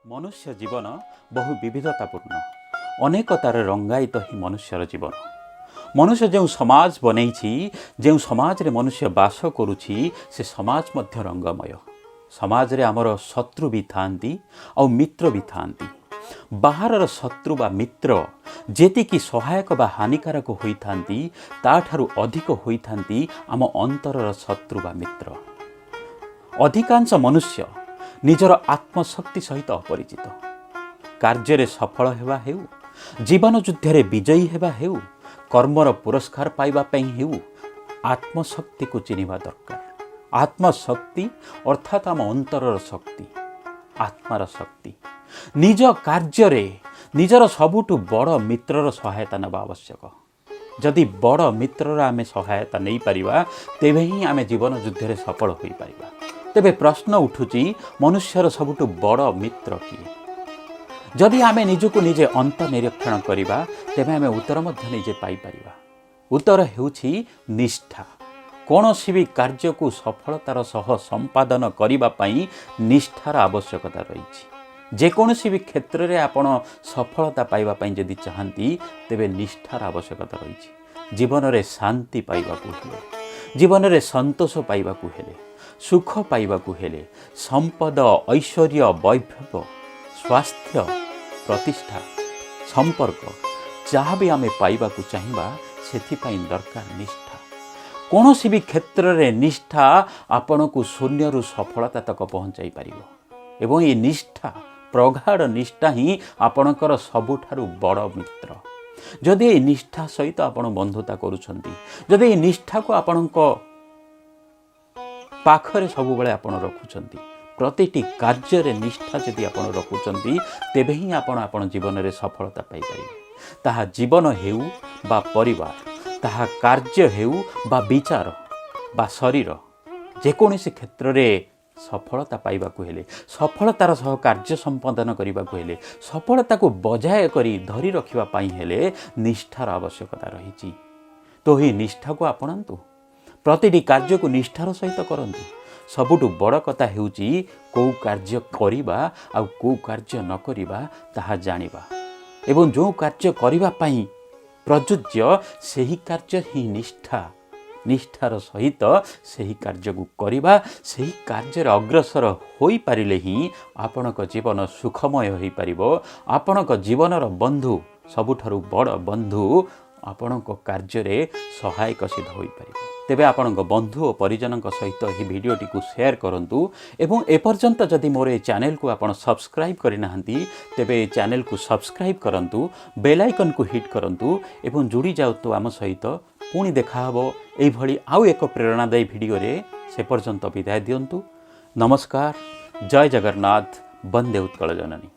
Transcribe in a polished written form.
मनुष्य जीवन बहु विविधतापूर्ण अनेक तार रंगायित ही मनुष्यर जीवन। मनुष्य जो समाज बनई जो समाज रे मनुष्य बास करुछि से समाज मध्य रंगमय। समाज रे आमर शत्रु भी थांती और मित्र भी थांती। बाहर शत्रु बा मित्र जेतिकी सहायक बा हानिकारक होई थांती ताठारु अधिक होई थांती आम अंतरर शत्रु बा मित्र। अधिकांश मनुष्य निजर आत्मशक्ति सहित अपरिचित। कार्य सफल हेबा हेउ, जीवन युद्ध रे विजयी हेबा हेउ, कर्मर पुरस्कार पाइबा पई हेउ, आत्मशक्ति को चिनिबा दरकार। आत्मशक्ति अर्थात आम अंतरर शक्ति, आत्मार शक्ति। निज कार्य रे निजर सबुठु बड़ मित्रर सहायता नेबा आवश्यक। जदि बड़ मित्रर आमे सहायता नहीं पारिबा तेबे ही आमे जीवन युद्ध रे सफल होई पारिबा। तेबे प्रश्न उठुची मनुष्यर सबुठु बड़ मित्र किए? जदि आमे निजको निजे अंत निरीक्षण करिबा तेबे आमे उत्तर मध्य निजे पाई पारिबा। उत्तर हेउछि निष्ठा। कौनसी भी कार्य को सफलतार सह संपादन करिबा पई निष्ठार आवश्यकता रही। जेकोसी भी क्षेत्र में आपण सफलता पाइबा पई जदि चाहती तेबे निष्ठार आवश्यकता रही। जीवन में शांति पाइबाकू हेले, जीवन में संतोष पाइबाकू हेले, सुख पाइबाकू हेले, संपद ऐश्वर्य वैभव स्वास्थ्य प्रतिष्ठा संपर्क जहाँ भी आमे पाइबाकू चाहिबा सेथिपाई दरकार निष्ठा। कौनसी भी क्षेत्र में निष्ठा आपण को शून्य रु सफलता तक पहुँचाई पारिबो। एवं ये निष्ठा प्रगाढ़ निष्ठा ही आपणकर सबुठारु बड़ मित्र। जदि ये निष्ठा सहित आपण बंधुता करुछंती, जदि ये निष्ठा को आपणक पाखरे सब बेले आपण रखुछंती, प्रतिटी कार्य रे निष्ठा जदि आपण रखुछंती तेबे ही आपण जीवन रे सफलता पाई पारिबे। ताहा जीवन हेउ बा परिवार, ताहा कार्य हेउ बा विचार बा शरीर, जेकोसी क्षेत्र रे सफलता पाइबाकू हेले, सफलतार सह कार्य संपादन करिबाकू हेले, सफलता को बजाय करी धरी रखिबा पाई हेले निष्ठार आवश्यकता रही। तो ही निष्ठा को आपणांतु, प्रतिटी कार्य को निष्ठार सहित करंतु। सबुठु बड़ कथा हेउची को कार्य करिबा आ को कार्य न करिबा ताहा जानिबा, एवं जो कार्य करिबा पाई प्रयोज्य सेही कार्य ही निष्ठा। निष्ठार सहित सेही कार्य को करिबा, सेही कार्य अग्रसर होई पारिले ही आपणक जीवन सुखमय होई पारिबो। आपणक जीवनर बंधु सबुठारु बड़ बंधु आपणक कार्य रे सहायक सिद्ध होई पारिबो। तेबे आपणक बंधु और परिजन सहित ही वीडियोटी को शेयर करंतु एवं एपर्यंत जदि मोर ए चैनल को आपण सब्सक्राइब करना तेबे चैनल को सब्सक्राइब करंतु, बेल आइकन को हिट करंतु एवं जुड़ी जाउतु आम सहित। पुणी देखा हबो एई भली आउ एक प्रेरणादायी वीडियो रे। से पर्यंत विदाय दियंतु। नमस्कार, जय जगन्नाथ, वंदे उत्कल जननी।